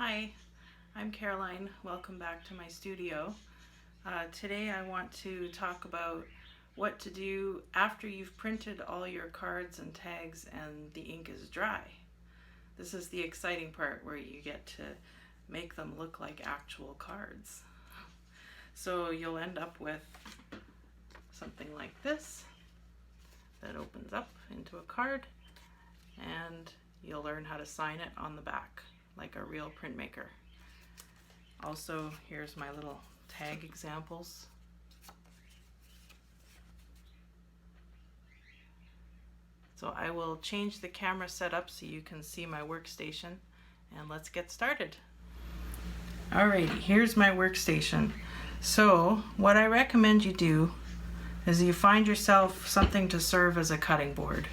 Hi, I'm Caroline. Welcome back to my studio. Today I want to talk about what to do after you've printed all your cards and tags and the ink is dry. This is the exciting part where you get to make them look like actual cards. So you'll end up with something like this that opens up into a card, and you'll learn how to sign it on the back like a real printmaker. Also, here's my little tag examples. So I will change the camera setup so you can see my workstation, and let's get started. Alrighty, here's my workstation. So what I recommend you do is you find yourself something to serve as a cutting board.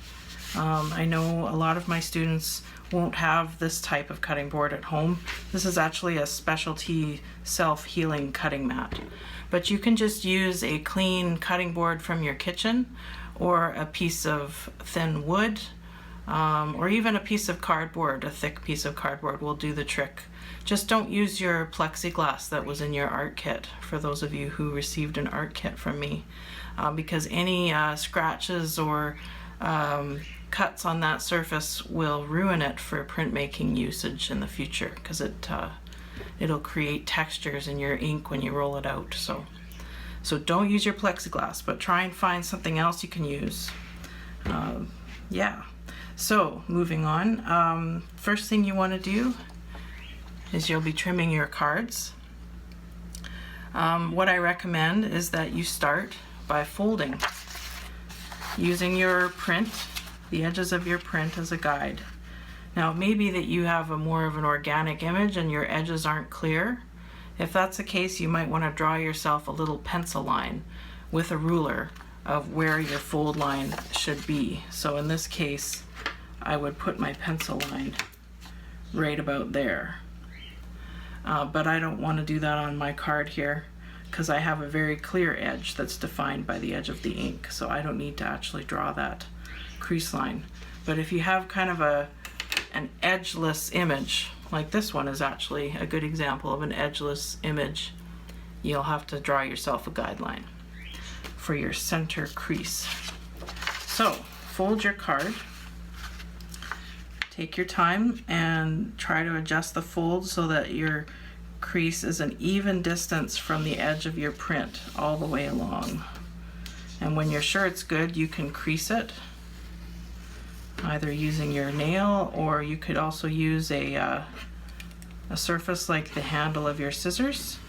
I know a lot of my students won't have this type of cutting board at home. This is actually a specialty self-healing cutting mat. But you can just use a clean cutting board from your kitchen, or a piece of thin wood, or even a piece of cardboard. A thick piece of cardboard will do the trick. Just don't use your plexiglass that was in your art kit, for those of you who received an art kit from me, because any scratches or cuts on that surface will ruin it for printmaking usage in the future, because it'll create textures in your ink when you roll it out. So don't use your plexiglass, but try and find something else you can use. Yeah, so moving on, first thing you want to do is you'll be trimming your cards. What I recommend is that you start by folding, using your print, the edges of your print as a guide. Now it may be that you have more of an organic image and your edges aren't clear. If that's the case, you might want to draw yourself a little pencil line with a ruler of where your fold line should be. So in this case, I would put my pencil line right about there. But I don't want to do that on my card here, because I have a very clear edge that's defined by the edge of the ink, so I don't need to actually draw that crease line. But if you have kind of an edgeless image, like this one is actually a good example of an edgeless image, you'll have to draw yourself a guideline for your center crease. So fold your card, take your time and try to adjust the fold so that your crease is an even distance from the edge of your print all the way along. And when you're sure it's good, you can crease it, either using your nail, or you could also use a surface like the handle of your scissors.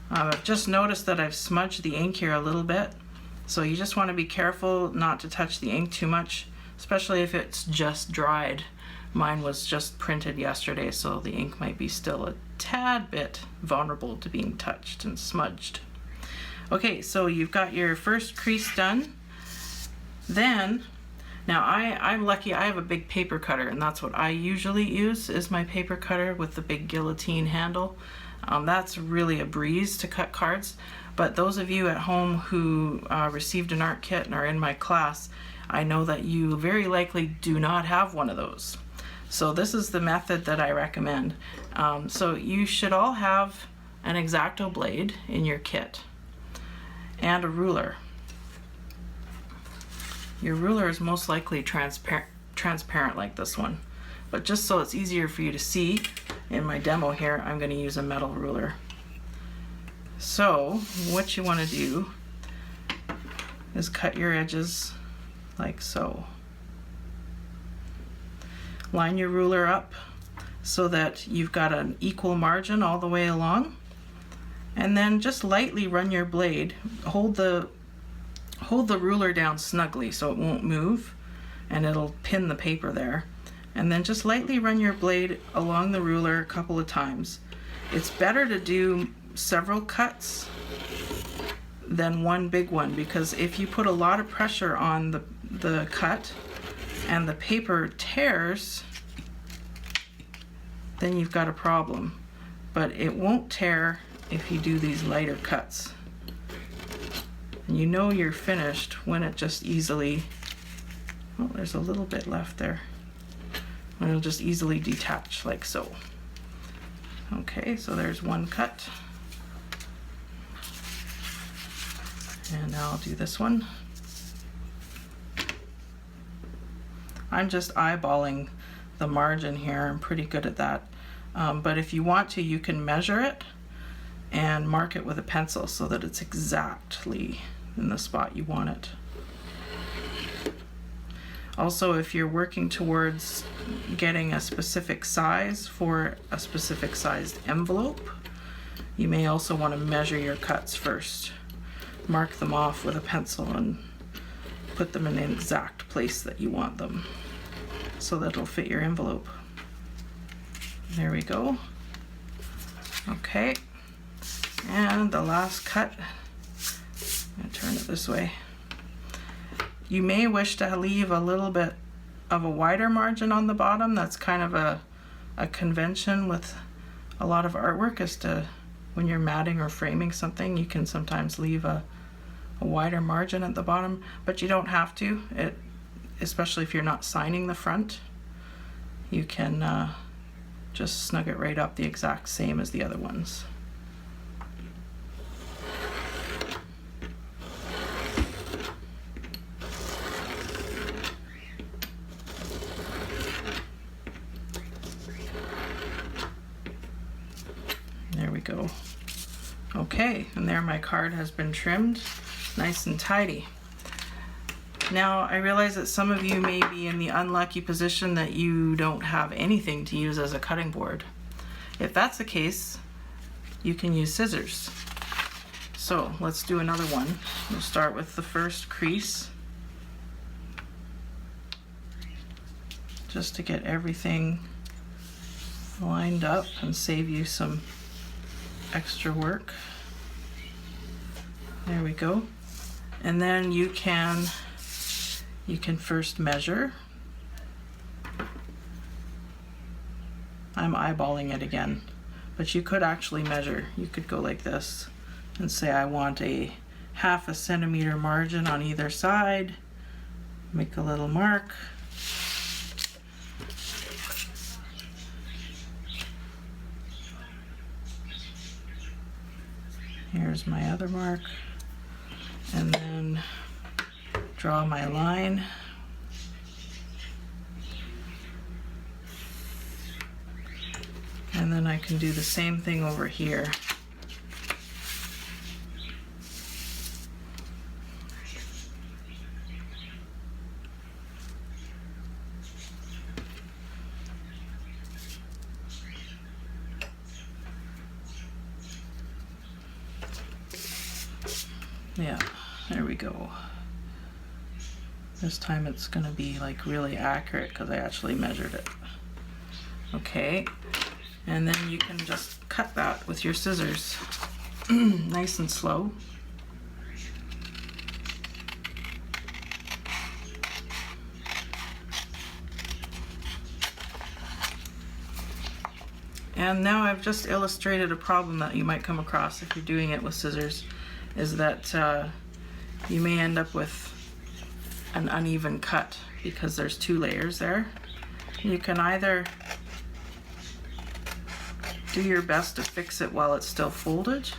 I've just noticed that I've smudged the ink here a little bit, so you just want to be careful not to touch the ink too much, especially if it's just dried. Mine was just printed yesterday, so the ink might be still a tad bit vulnerable to being touched and smudged. Okay, so you've got your first crease done. Then, now I'm lucky, I have a big paper cutter, and that's what I usually use, is my paper cutter with the big guillotine handle. That's really a breeze to cut cards, but those of you at home who received an art kit and are in my class, I know that you very likely do not have one of those. So this is the method that I recommend. So you should all have an X-Acto blade in your kit and a ruler. Your ruler is most likely transparent like this one, but just so it's easier for you to see in my demo here, I'm going to use a metal ruler. So what you want to do is cut your edges like so. Line your ruler up so that you've got an equal margin all the way along, and then just lightly run your blade. Hold the ruler down snugly so it won't move, and it'll pin the paper there. And then just lightly run your blade along the ruler a couple of times. It's better to do several cuts than one big one, because if you put a lot of pressure on the cut and the paper tears, then you've got a problem. But it won't tear if you do these lighter cuts. And you know you're finished when it just easily, oh, there's a little bit left there, when it'll just easily detach like so. Okay, so there's one cut. And now I'll do this one. I'm just eyeballing the margin here. I'm pretty good at that. But if you want to, you can measure it and mark it with a pencil so that it's exactly in the spot you want it. Also, if you're working towards getting a specific size for a specific sized envelope, you may also want to measure your cuts first. Mark them off with a pencil and put them in the exact place that you want them so that it'll fit your envelope. There we go. Okay, and the last cut, I'm going to turn it this way. You may wish to leave a little bit of a wider margin on the bottom. That's kind of a convention with a lot of artwork, as to when you're matting or framing something, you can sometimes leave a wider margin at the bottom, but you don't have to. Especially if you're not signing the front, you can just snug it right up the exact same as the other ones. There we go. Okay, and there my card has been trimmed nice and tidy. Now, I realize that some of you may be in the unlucky position that you don't have anything to use as a cutting board. If that's the case, you can use scissors. So let's do another one. We'll start with the first crease, just to get everything lined up and save you some extra work. There we go. And then you can first measure. I'm eyeballing it again, but you could actually measure. You could go like this and say, I want a 1/2 centimeter margin on either side. Make a little mark. Here's my other mark, and then draw my line. And then I can do the same thing over here. Yeah, there we go. This time it's going to be like really accurate because I actually measured it. Okay, and then you can just cut that with your scissors. Nice and slow. And now I've just illustrated a problem that you might come across if you're doing it with scissors, is that you may end up with an uneven cut because there's 2 layers there. You can either do your best to fix it while it's still folded,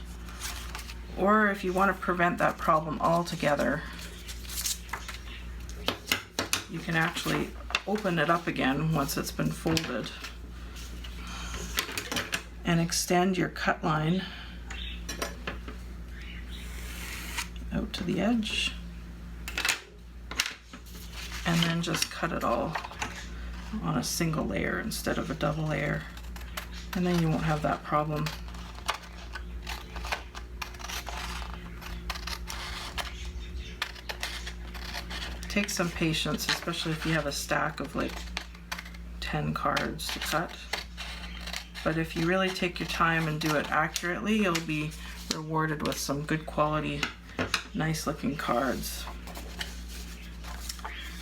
or if you want to prevent that problem altogether, you can actually open it up again once it's been folded and extend your cut line out to the edge, and then just cut it all on a single layer instead of a double layer, and then you won't have that problem. Take some patience, especially if you have a stack of like 10 cards to cut. But if you really take your time and do it accurately, you'll be rewarded with some good quality, nice looking cards.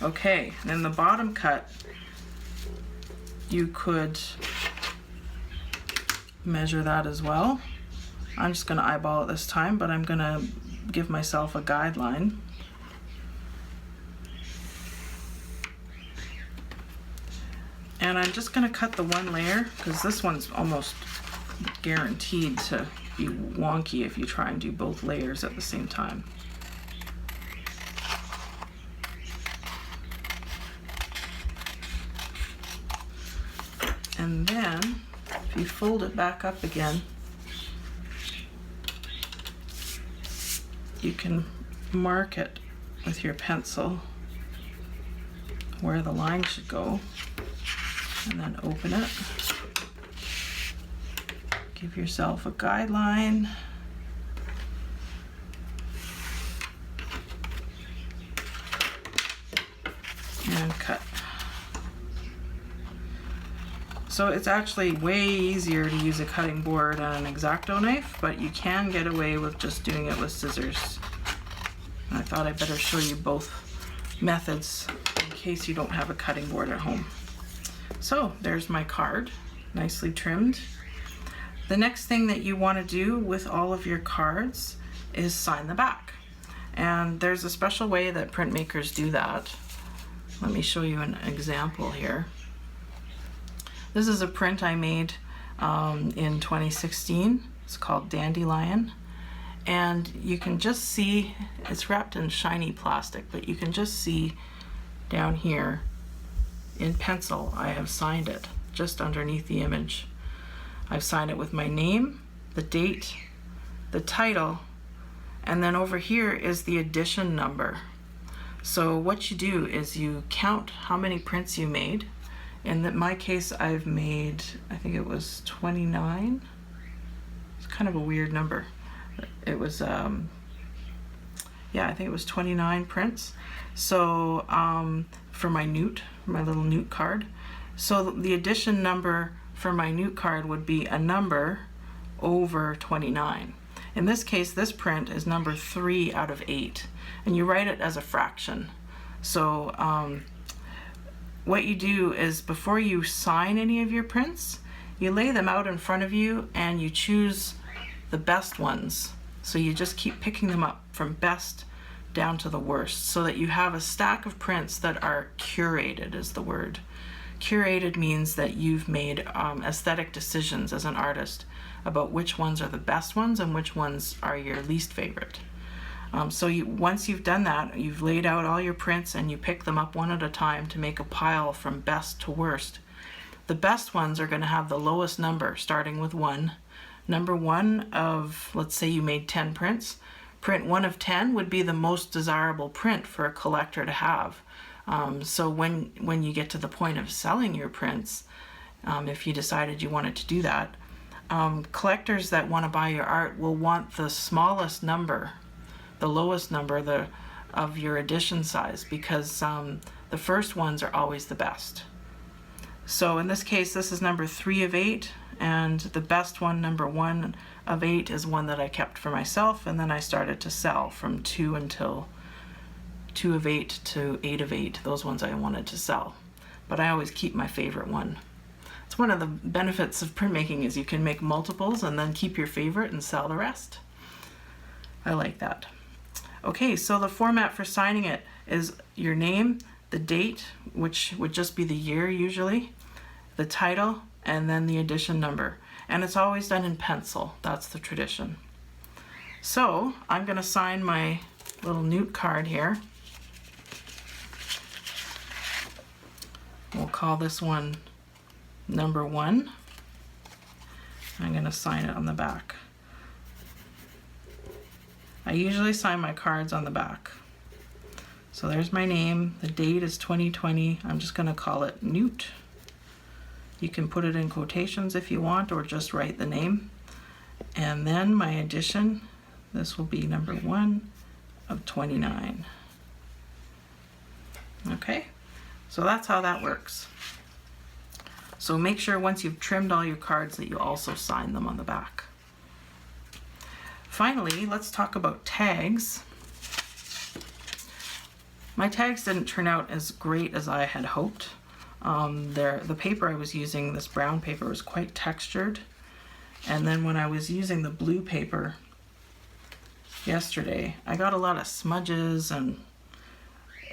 Okay, then the bottom cut, you could measure that as well. I'm just going to eyeball it this time, but I'm going to give myself a guideline. And I'm just going to cut the one layer because this one's almost guaranteed to be wonky if you try and do both layers at the same time. And then if you fold it back up again, you can mark it with your pencil where the line should go, and then open it. Give yourself a guideline. And cut. So it's actually way easier to use a cutting board and an X-Acto knife, but you can get away with just doing it with scissors. And I thought I'd better show you both methods in case you don't have a cutting board at home. So there's my card, nicely trimmed. The next thing that you want to do with all of your cards is sign the back. And there's a special way that printmakers do that. Let me show you an example here. This is a print I made in 2016. It's called Dandelion. And you can just see, it's wrapped in shiny plastic, but you can just see down here in pencil, I have signed it just underneath the image. I've signed it with my name, the date, the title, and then over here is the edition number. So what you do is you count how many prints you made. In my case, I've made, I think it was 29. It's kind of a weird number. It was, yeah, I think it was 29 prints. So for my newt, my little newt card. So the edition number for my newt card would be a number over 29. In this case, this print is number 3 out of 8, and you write it as a fraction. So what you do is before you sign any of your prints, you lay them out in front of you and you choose the best ones. So you just keep picking them up from best down to the worst, so that you have a stack of prints that are curated, is the word. Curated means that you've made aesthetic decisions as an artist about which ones are the best ones and which ones are your least favorite. So once you've done that, you've laid out all your prints and you pick them up one at a time to make a pile from best to worst. The best ones are going to have the lowest number, starting with 1. Number 1 of, let's say you made 10 prints, print 1 of 10 would be the most desirable print for a collector to have. So when you get to the point of selling your prints, if you decided you wanted to do that, collectors that want to buy your art will want the smallest number, the lowest number of your edition size, because the first ones are always the best. So in this case, this is number 3 of 8, and the best one, number 1 of 8, is one that I kept for myself, and then I started to sell from 2 until 2 of 8 to 8 of 8, those ones I wanted to sell. But I always keep my favorite one. It's one of the benefits of printmaking is you can make multiples and then keep your favorite and sell the rest. I like that. Okay, so the format for signing it is your name, the date, which would just be the year usually, the title, and then the edition number. And it's always done in pencil. That's the tradition. So I'm going to sign my little newt card here. We'll call this one number 1. I'm going to sign it on the back. I usually sign my cards on the back. So there's my name. The date is 2020. I'm just going to call it Newt. You can put it in quotations if you want, or just write the name. And then my edition, this will be number 1 of 29. Okay, so that's how that works. So make sure once you've trimmed all your cards that you also sign them on the back. Finally, let's talk about tags. My tags didn't turn out as great as I had hoped. The paper I was using, this brown paper, was quite textured. And then when I was using the blue paper yesterday, I got a lot of smudges, and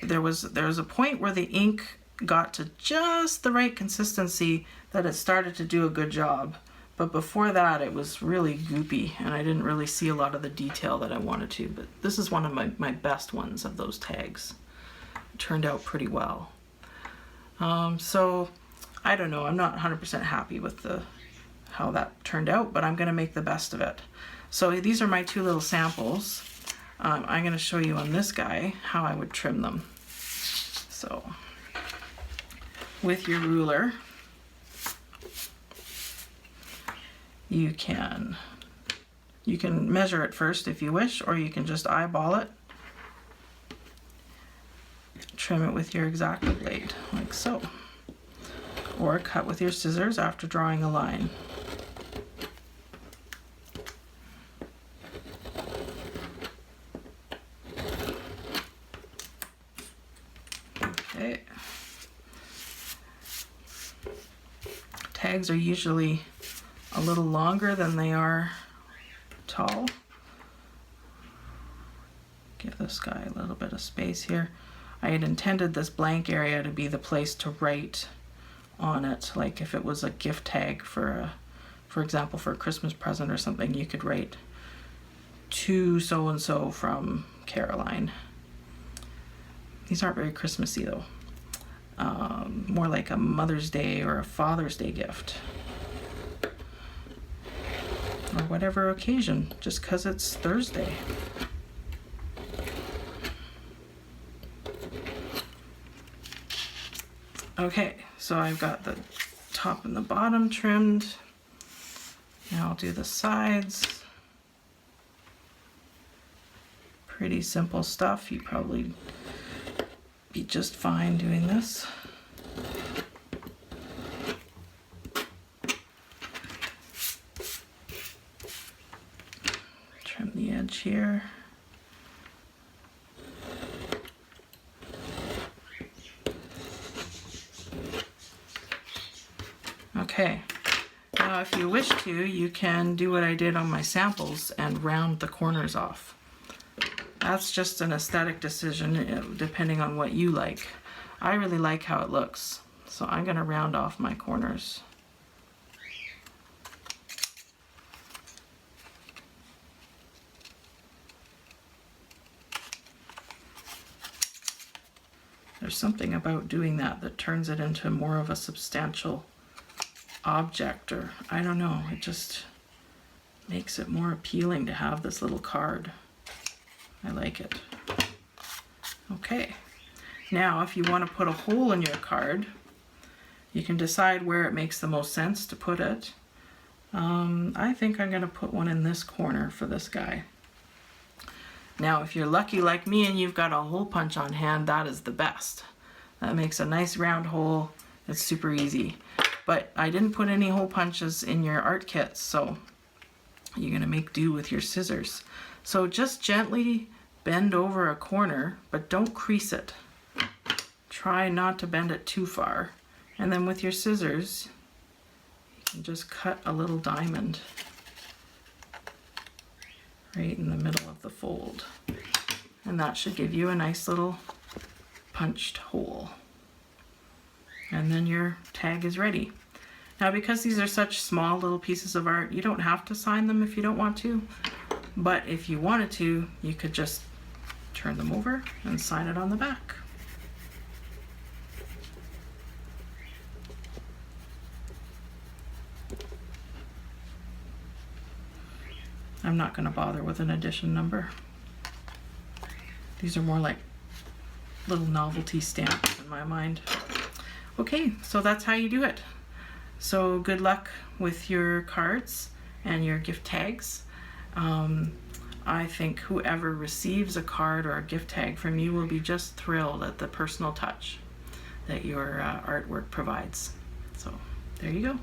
there was a point where the ink got to just the right consistency that it started to do a good job. But before that, it was really goopy, and I didn't really see a lot of the detail that I wanted to. But this is one of my best ones of those tags. It turned out pretty well. So I don't know, I'm not 100% happy with how that turned out, but I'm going to make the best of it. So these are my two little samples. I'm going to show you on this guy how I would trim them. So with your ruler, you can measure it first if you wish, or you can just eyeball it. Trim it with your X-Acto blade, like so. Or cut with your scissors after drawing a line. Okay. Tags are usually a little longer than they are tall. Give this guy a little bit of space here. I had intended this blank area to be the place to write on it, like if it was a gift tag for example, for a Christmas present or something, you could write to so and so from Caroline. These aren't very Christmassy though. More like a Mother's Day or a Father's Day gift, or whatever occasion, just because it's Thursday. Okay, so I've got the top and the bottom trimmed. Now I'll do the sides. Pretty simple stuff. You'd probably be just fine doing this. Trim the edge here. Okay, now if you wish to, you can do what I did on my samples and round the corners off. That's just an aesthetic decision depending on what you like. I really like how it looks, so I'm going to round off my corners. There's something about doing that turns it into more of a substantial object, or I don't know, it just makes it more appealing to have this little card. I like it. Okay, now if you want to put a hole in your card, you can decide where it makes the most sense to put it. I think I'm going to put one in this corner for this guy. Now if you're lucky like me and you've got a hole punch on hand, that is the best. That makes a nice round hole. It's super easy. But I didn't put any hole punches in your art kits, so you're going to make do with your scissors. So just gently bend over a corner, but don't crease it. Try not to bend it too far. And then with your scissors, you can just cut a little diamond right in the middle of the fold. And that should give you a nice little punched hole. And then your tag is ready. Now because these are such small little pieces of art, you don't have to sign them if you don't want to, but if you wanted to, you could just turn them over and sign it on the back. I'm not going to bother with an edition number. These are more like little novelty stamps in my mind. Okay, so that's how you do it. So good luck with your cards and your gift tags. I think whoever receives a card or a gift tag from you will be just thrilled at the personal touch that your artwork provides. So there you go.